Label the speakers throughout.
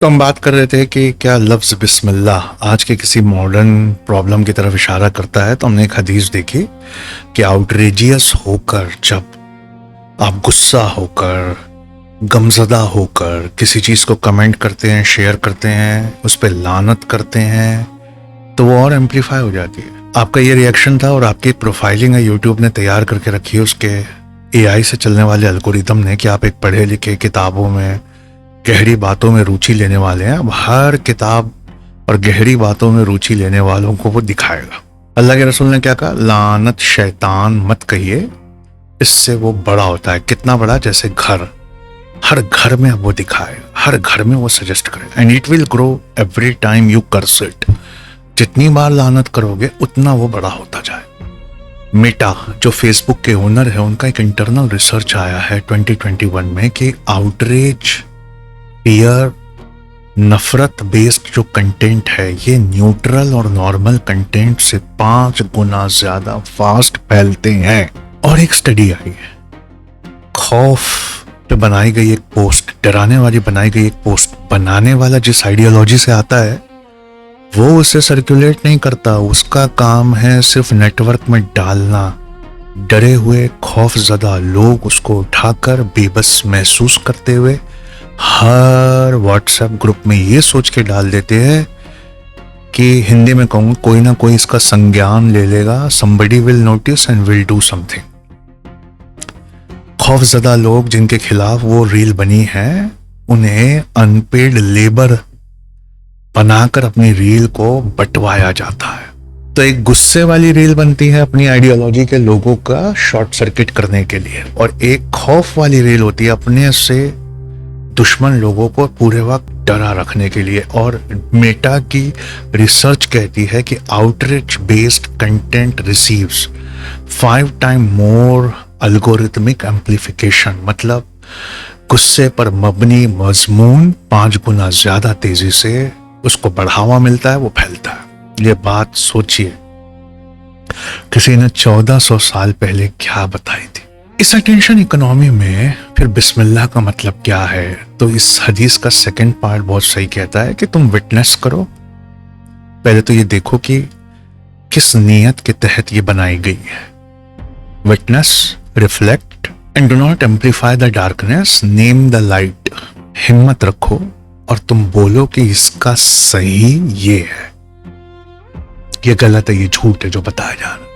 Speaker 1: तो हम बात कर रहे थे कि क्या लफ्ज़ बिस्मिल्लाह आज के किसी मॉडर्न प्रॉब्लम की तरफ इशारा करता है। तो हमने एक हदीस देखी कि आउटरेजियस होकर, जब आप गुस्सा होकर, गमज़दा होकर किसी चीज़ को कमेंट करते हैं, शेयर करते हैं, उस पर लानत करते हैं, तो वो और एम्पलीफाई हो जाती है। आपका ये रिएक्शन था और आपकी प्रोफाइलिंग है यूट्यूब ने तैयार करके रखी है उसके एआई से चलने वाले एल्गोरिदम ने कि आप एक पढ़े लिखे, किताबों में गहरी बातों में रुचि लेने वाले हैं। अब हर किताब और गहरी बातों में रुचि लेने वालों को वो दिखाएगा। अल्लाह के रसूल ने क्या कहा? लानत शैतान मत कहिए, इससे वो बड़ा होता है। कितना बड़ा? जैसे घर, हर घर में वो दिखाएगा, हर घर में वो सजेस्ट करेगा। And it will grow every time you curse it. जितनी बार लानत करोगे उतना वो बड़ा होता जाए। मेटा जो फेसबुक के ओनर है, उनका एक इंटरनल रिसर्च आया है 2021 में कि आउटरेज, फियर, नफरत बेस्ड जो कंटेंट है, ये न्यूट्रल और नॉर्मल कंटेंट से 5 गुना ज्यादा फास्ट फैलते हैं। और एक स्टडी आई है, खौफ पे बनाई गई एक पोस्ट, डराने वाली बनाई गई एक पोस्ट, बनाने वाला जिस आइडियोलॉजी से आता है वो उसे सर्कुलेट नहीं करता। उसका काम है सिर्फ नेटवर्क में डालना। डरे हुए, खौफजदा लोग उसको उठाकर बेबस महसूस करते हुए हर व्हाट्सएप ग्रुप में ये सोच के डाल देते हैं कि, हिंदी में कहूँगा, कोई ना कोई इसका संज्ञान ले लेगा। somebody will notice and will do something। खौफजदा लोग जिनके खिलाफ वो रील बनी है, उन्हें अनपेड लेबर बनाकर अपनी रील को बंटवाया जाता है। तो एक गुस्से वाली रील बनती है अपनी आइडियोलॉजी के लोगों का शॉर्ट सर्किट करने के लिए, और एक खौफ वाली रील होती है अपने से दुश्मन लोगों को पूरे वक्त डरा रखने के लिए। और मेटा की रिसर्च कहती है कि outreach based content receives 5 time more algorithmic amplification. मतलब गुस्से पर मबनी मजमून 5 गुना ज्यादा तेजी से उसको बढ़ावा मिलता है, वो फैलता है। ये बात सोचिए, किसी ने 1400 साल पहले क्या बताई थी। इस अटेंशन इकोनॉमी में फिर बिस्मिल्लाह का मतलब क्या है? तो इस हदीस का सेकंड पार्ट बहुत सही कहता है कि तुम विटनेस करो। पहले तो ये देखो कि किस नियत के तहत ये बनाई गई है। Witness, reflect and do not amplify the darkness, name the light. हिम्मत रखो और तुम बोलो कि इसका सही ये है, ये गलत है, ये झूठ है जो बताया जा रहा।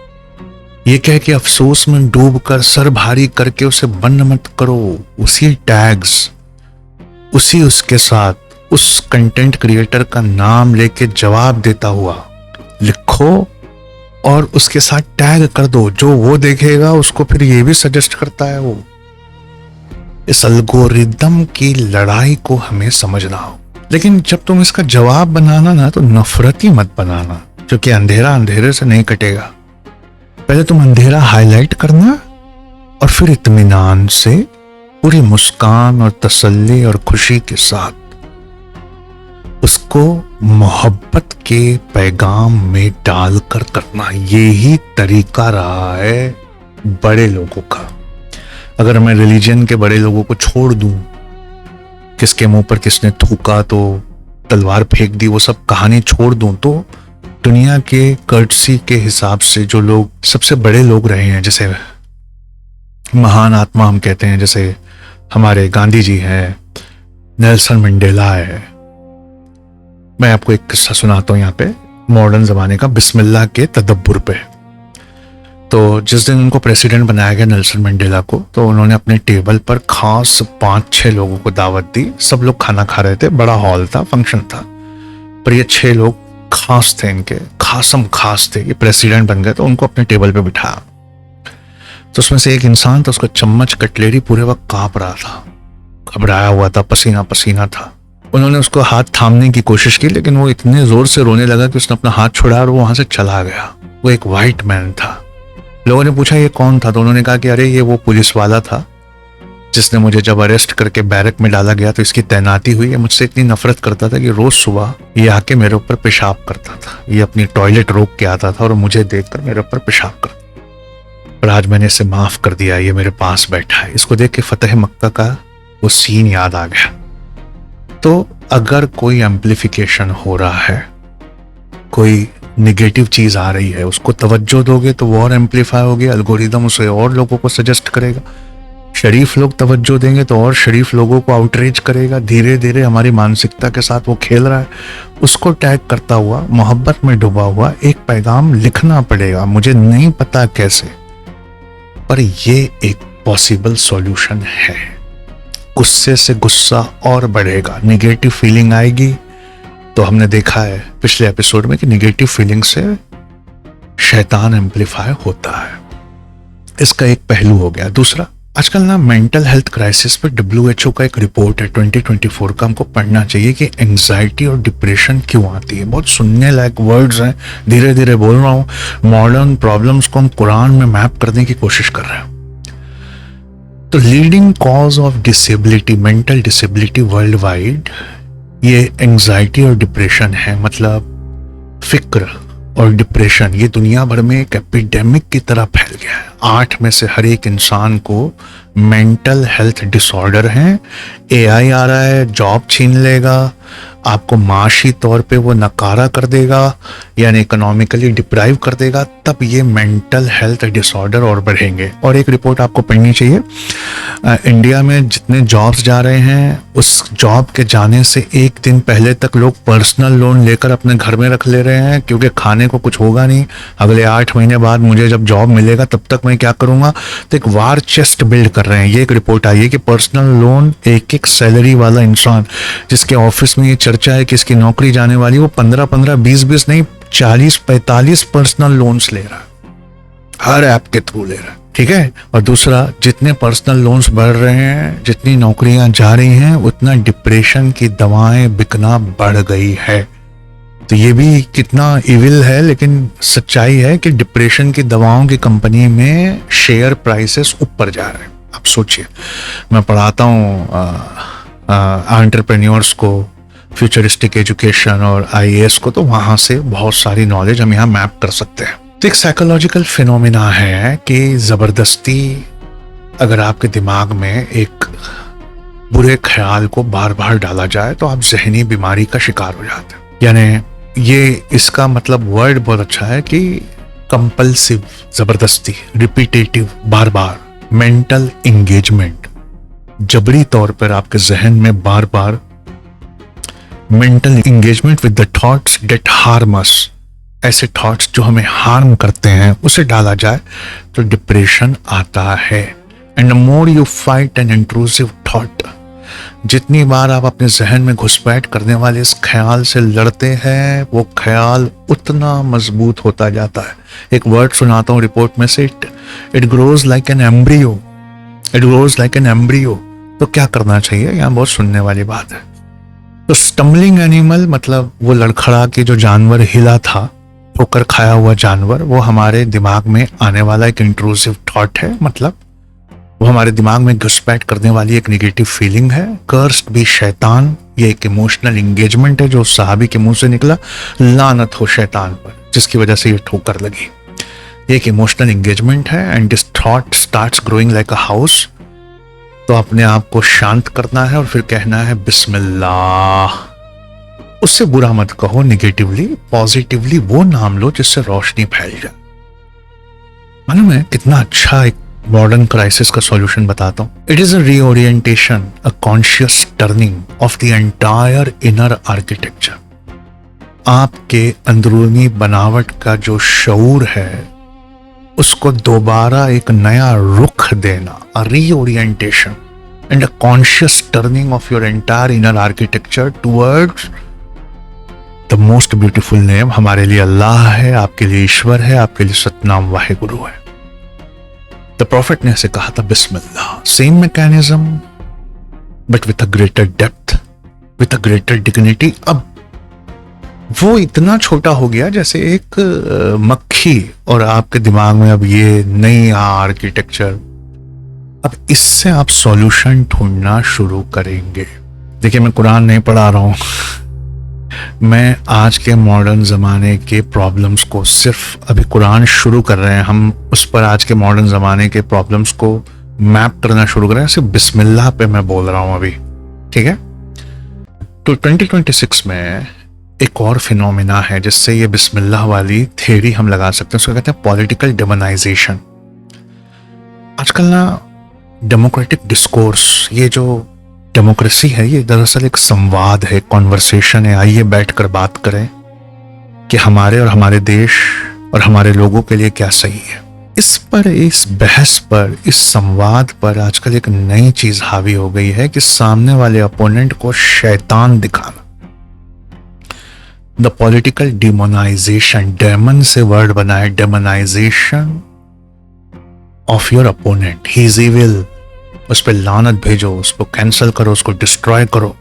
Speaker 1: ये कह के अफसोस में डूबकर, सर भारी करके उसे बंद मत करो। उसी टैग्स, उसी उसके साथ उस कंटेंट क्रिएटर का नाम लेके जवाब देता हुआ लिखो और उसके साथ टैग कर दो। जो वो देखेगा उसको फिर ये भी सजेस्ट करता है वो। इस एल्गोरिदम की लड़ाई को हमें समझना हो। लेकिन जब तुम इसका जवाब बनाना ना, तो नफरती मत बनाना, क्योंकि अंधेरा अंधेरे से नहीं कटेगा। पहले तुम अंधेरा हाईलाइट करना और फिर इत्मीनान से, पूरी मुस्कान और तसल्ली और खुशी के साथ उसको मोहब्बत के पैगाम में डालकर करना। यही तरीका रहा है बड़े लोगों का। अगर मैं रिलीजन के बड़े लोगों को छोड़ दूं, किसके मुंह पर किसने थूका तो तलवार फेंक दी, वो सब कहानी छोड़ दूं, तो दुनिया के कर्टसी के हिसाब से जो लोग सबसे बड़े लोग रहे हैं, जैसे महान आत्मा हम कहते हैं, जैसे हमारे गांधी जी हैं, नेल्सन मंडेला है। मैं आपको एक किस्सा सुनाता हूं यहाँ पे, मॉडर्न जमाने का, बिस्मिल्लाह के तदब्बुर पे। तो जिस दिन उनको प्रेसिडेंट बनाया गया नेल्सन मंडेला को, तो उन्होंने अपने टेबल पर खास 5-6 लोगों को दावत दी। सब लोग खाना खा रहे थे, बड़ा हॉल था, फंक्शन था, पर ये 6 लोग खास थे, इनके खासम खास थे। ये प्रेसिडेंट बन गए तो उनको अपने टेबल पे बिठाया। तो उसमें से एक इंसान था, उसका चम्मच कटलेरी पूरे वक्त कांप रहा था, घबराया हुआ था, पसीना पसीना था। उन्होंने उसको हाथ थामने की कोशिश की, लेकिन वो इतने जोर से रोने लगा कि उसने अपना हाथ छुड़ाया और वो वहां से चला गया। वो एक वाइट मैन था। लोगों ने पूछा ये कौन था, तो उन्होंने कहा कि अरे ये वो पुलिस वाला था जिसने मुझे जब अरेस्ट करके बैरक में डाला गया तो इसकी तैनाती हुई। ये मुझसे इतनी नफरत करता था कि रोज सुबह ये आके मेरे ऊपर पेशाब करता था। ये अपनी टॉयलेट रोक के आता था और मुझे देखकर मेरे ऊपर पेशाब करता। पर आज मैंने इसे माफ कर दिया, ये मेरे पास बैठा है। इसको देख के फतेह मक्का का वो सीन याद आ गया तो अगर कोई एम्प्लीफिकेशन हो रहा है, कोई निगेटिव चीज आ रही है, उसको तवज्जो दोगे तो वो और एम्पलीफाई होगी, एल्गोरिदम उसे और लोगों को सजेस्ट करेगा, शरीफ लोग तवज्जो देंगे तो और शरीफ लोगों को आउटरीच करेगा। धीरे धीरे हमारी मानसिकता के साथ वो खेल रहा है। उसको टैग करता हुआ, मोहब्बत में डूबा हुआ एक पैगाम लिखना पड़ेगा, मुझे नहीं पता कैसे, पर ये एक पॉसिबल सॉल्यूशन है। गुस्से से गुस्सा और बढ़ेगा, निगेटिव फीलिंग आएगी, तो हमने देखा है पिछले एपिसोड में कि निगेटिव फीलिंग से शैतान एम्पलीफाई होता है। इसका एक पहलू हो गया। दूसरा, आजकल ना मेंटल हेल्थ क्राइसिस पर WHO का एक रिपोर्ट है 2024 का, हमको पढ़ना चाहिए कि एंजाइटी और डिप्रेशन क्यों आती है। बहुत सुनने लायक वर्ड्स हैं, धीरे धीरे बोल रहा हूं। मॉडर्न प्रॉब्लम्स को हम कुरान में मैप करने की कोशिश कर रहे हैं। तो leading cause of disability, mental disability world wide, ये एंजाइटी और डिप्रेशन है। मतलब फिक्र और डिप्रेशन ये दुनिया भर में एक एपिडेमिक की तरह फैल गया है। 8 में से हर एक इंसान को मेंटल हेल्थ डिसऑर्डर है। AI आ रहा है, जॉब छीन लेगा, आपको माशी तौर पे वो नकारा कर देगा, यानी इकोनॉमिकली डिप्राइव कर देगा, तब ये मेंटल हेल्थ डिसऑर्डर और बढ़ेंगे। और एक रिपोर्ट आपको पढ़नी चाहिए, इंडिया में जितने जॉब्स जा रहे हैं, उस जॉब के जाने से एक दिन पहले तक लोग पर्सनल लोन लेकर अपने घर में रख ले रहे हैं, क्योंकि खाने को कुछ होगा नहीं। अगले 8 महीने बाद मुझे जब जॉब मिलेगा तब तक मैं क्या करूंगा, तो एक वार चेस्ट बिल्ड कर रहे हैं। ये एक रिपोर्ट आई है कि पर्सनल लोन एक एक सैलरी वाला इंसान, जिसके ऑफिस में ये चर्चा है कि इसकी नौकरी जाने वाली, वो 15-15, 20-20 नहीं, 40-45 पर्सनल लोन्स ले रहा है, हर ऐप के थ्रू ले रहा है। ठीक है। और दूसरा, जितने पर्सनल लोन्स बढ़ रहे हैं, जितनी नौकरियां जा रही हैं, उतना डिप्रेशन की दवाएं बिकना बढ़ गई है। तो ये भी कितना इविल है, लेकिन सच्चाई है कि डिप्रेशन की दवाओं की कंपनी में शेयर प्राइसेस ऊपर जा रहे हैं। आप सोचिए, मैं पढ़ाता हूँ एंटरप्रेन्योर्स को फ्यूचरिस्टिक एजुकेशन और IAS को, तो वहां से बहुत सारी नॉलेज हम यहाँ मैप कर सकते हैं। तो एक साइकोलॉजिकल फिनोमिना है कि जबरदस्ती अगर आपके दिमाग में एक बुरे ख्याल को बार बार डाला जाए तो आप जहनी बीमारी का शिकार हो जाते हैं। यानी ये इसका मतलब वर्ड बहुत अच्छा है कि कंपल्सिव, जबरदस्ती, रिपीटेटिव, बार बार, मेंटल एंगेजमेंट, जबरी तौर पर आपके जहन में बार बार mental engagement with the thoughts that harm us, ऐसे थॉट्स जो हमें हार्म करते हैं उसे डाला जाए तो डिप्रेशन आता है। And the more you fight an intrusive thought, जितनी बार आप अपने जहन में घुसपैठ करने वाले इस ख्याल से लड़ते हैं, वो ख्याल उतना मजबूत होता जाता है। एक वर्ड सुनाता हूँ रिपोर्ट में से, it grows like an embryo, it grows like an embryo. तो क्या करना चाहिए, यहाँ बहुत सुनने वाली बात है। तो स्टम्बलिंग एनिमल मतलब वो लड़खड़ा के जो जानवर हिला था, ठोकर खाया हुआ जानवर, वो हमारे दिमाग में आने वाला एक इंट्रूसिव थॉट है। मतलब वो हमारे दिमाग में घुसपैठ करने वाली एक नेगेटिव फीलिंग है। कर्स्ड भी शैतान, ये एक इमोशनल एंगेजमेंट है जो सहाबी के मुंह से निकला, लानत हो शैतान पर जिसकी वजह से ये ठोकर लगी। ये एक इमोशनल एंगेजमेंट है। And this thought starts growing like a house. तो अपने आप को शांत करना है और फिर कहना है बिस्मिल्लाह। उससे बुरा मत कहो निगेटिवली, पॉजिटिवली वो नाम लो जिससे रोशनी फैल जाए। मालूम है कितना अच्छा एक मॉडर्न क्राइसिस का सॉल्यूशन बताता हूं। It is a reorientation, a conscious turning of the entire inner architecture. आपके अंदरूनी बनावट का जो शऊर है उसको दोबारा एक नया रुख देना, a reorientation and a conscious turning of your entire inner architecture towards the most beautiful name. हमारे लिए अल्लाह है, आपके लिए ईश्वर है, आपके लिए सतनाम वाहे गुरु है। द प्रॉफिट ने ऐसे कहा था बिस्मिल्लाह। Same mechanism but with a greater depth, with a greater dignity. अब वो इतना छोटा हो गया जैसे एक मक्खी, और आपके दिमाग में अब ये नई आर्किटेक्चर। अब इससे आप सॉल्यूशन ढूंढना शुरू करेंगे। देखिए, मैं कुरान नहीं पढ़ा रहा हूं, मैं आज के मॉडर्न ज़माने के प्रॉब्लम्स को सिर्फ अभी कुरान शुरू कर रहे हैं, हम उस पर आज के मॉडर्न ज़माने के प्रॉब्लम्स को मैप करना शुरू कर रहे हैं। सिर्फ बिस्मिल्लाह पे मैं बोल रहा हूं अभी, ठीक है। तो 2026 में एक और फिनोमेना है जिससे ये बिस्मिल्लाह वाली थ्योरी हम लगा सकते हैं, उसको कहते हैं पॉलिटिकल डेमोनाइजेशन। आजकल ना डेमोक्रेटिक डिस्कोर्स, ये जो डेमोक्रेसी है ये दरअसल एक संवाद है, कॉन्वर्सेशन है। आइए बैठकर बात करें कि हमारे और हमारे देश और हमारे लोगों के लिए क्या सही है। इस पर, इस बहस पर, इस संवाद पर आजकल एक नई चीज हावी हो गई है कि सामने वाले अपोनेंट को शैतान दिखाना। द पॉलिटिकल डिमोनाइजेशन, डेमन से वर्ड बना है, demonetisation of your opponent. He is evil, उस पर लानत भेजो, उसको कैंसिल करो, उसको डिस्ट्रॉय करो।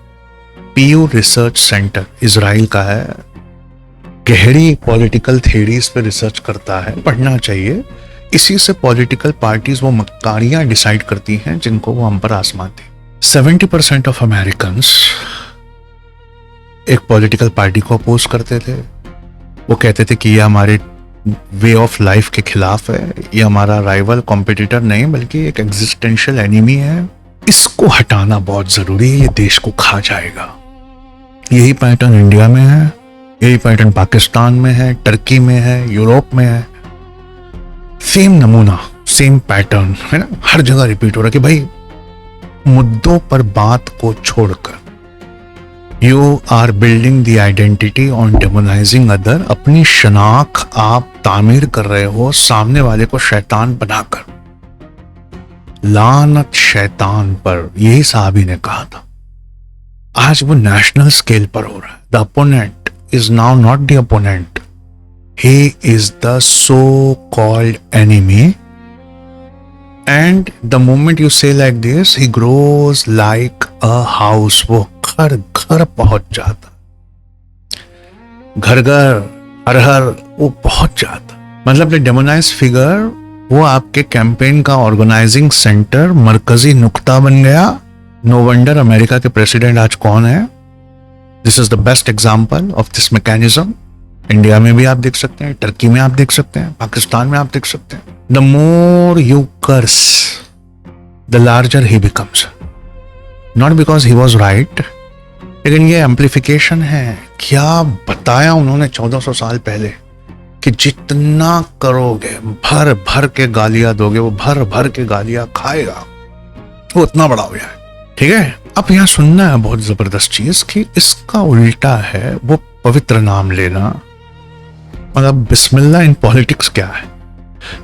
Speaker 1: पीयू रिसर्च सेंटर इजराइल का है, गहरी पॉलिटिकल थ्योरीज पे रिसर्च करता है, पढ़ना चाहिए। इसी से पॉलिटिकल पार्टीज वो मक्कारियां डिसाइड करती हैं जिनको वो हम पर आजमाते। 70% ऑफ अमेरिकन्स एक पॉलिटिकल पार्टी को अपोज करते थे। वो कहते थे कि ये हमारे वे ऑफ लाइफ के खिलाफ है, ये हमारा राइवल कॉम्पिटिटर नहीं बल्कि एक एग्जिस्टेंशियल एनिमी है, इसको हटाना बहुत जरूरी है, ये देश को खा जाएगा। यही पैटर्न इंडिया में है, यही पैटर्न पाकिस्तान में है, टर्की में है, यूरोप में है। सेम नमूना, सेम पैटर्न है ना, हर जगह रिपीट हो रहा है कि भाई मुद्दों पर बात को छोड़कर you are building the identity on demonizing other. अपनी शनाख्त आप तामीर कर रहे हो सामने वाले को शैतान बनाकर। लानत शैतान पर, यही साहबी ने कहा था। आज वो नेशनल स्केल पर हो रहा है। The opponent is now not the opponent. He is the so-called enemy. And the moment you say like this, he grows like a house. वो घर घर पहुंच जाता, घर घर हर हर वो पहुंच जाता। मतलब डेमोनाइज फिगर वो आपके कैंपेन का ऑर्गेनाइजिंग सेंटर, मरकजी नुक्ता बन गया। नो वंडर अमेरिका के प्रेसिडेंट आज कौन है। This is the best example of this mechanism. India में भी आप देख सकते हैं, टर्की में आप देख सकते हैं, पाकिस्तान में आप देख सकते हैं। The more you curse the larger he becomes, not because he was right, लेकिन ये एम्प्लीफिकेशन है। क्या बताया उन्होंने 1400 साल पहले कि जितना करोगे, भर भर के गालियां दोगे, वो भर भर के गालियां खाएगा, वो उतना बड़ा हो जाए। ठीक है, अब यहां सुनना है बहुत जबरदस्त चीज कि इसका उल्टा है वो पवित्र नाम लेना। मतलब बिस्मिल्लाह इन पॉलिटिक्स क्या है।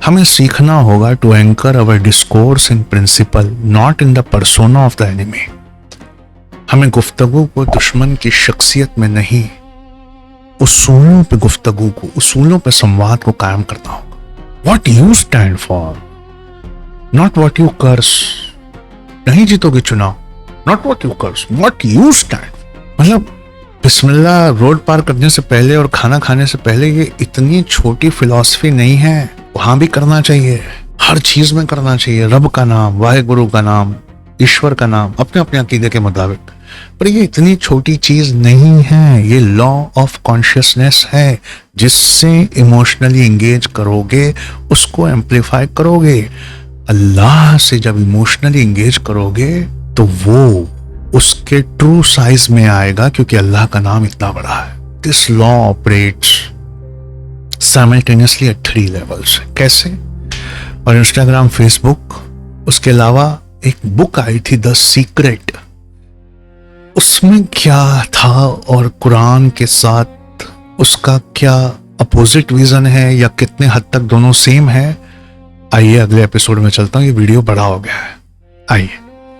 Speaker 1: हमें सीखना होगा to anchor our discourse in principle, not in the persona of the enemy. हमें गुफ्तगू को दुश्मन की शख्सियत में नहीं, उसूलों पे गुफ्तगू को, उसूलों पे संवाद को कायम करना होगा। What you stand for, not what you curse. नहीं जीतोगे चुनाव, not what you curse, what you stand. मतलब बिस्मिल्लाह रोड पार करने से पहले और खाना खाने से पहले ये इतनी छोटी फिलॉसफी नहीं है। वहां भी करना चाहिए, हर चीज में करना चाहिए। रब का नाम, वाहेगुरु का नाम, ईश्वर का नाम, अपने अपने अकीदे के मुताबिक। पर ये इतनी छोटी चीज नहीं है, ये लॉ ऑफ कॉन्शियसनेस है जिससे इमोशनली एंगेज करोगे, उसको एम्पलीफाई करोगे। अल्लाह से जब इमोशनली एंगेज करोगे तो वो उसके ट्रू साइज में आएगा, क्योंकि अल्लाह का नाम इतना बड़ा है। This law operates simultaneously eight 3 levels. कैसे? और इंस्टाग्राम, फेसबुक, उसके अलावा एक बुक आई थी द सीक्रेट, उसमें क्या था और कुरान के साथ उसका क्या अपोजिट विजन है या कितने हद तक दोनों सेम है। आइए अगले एपिसोड में चलता हूं, ये वीडियो बड़ा हो गया है। आइए।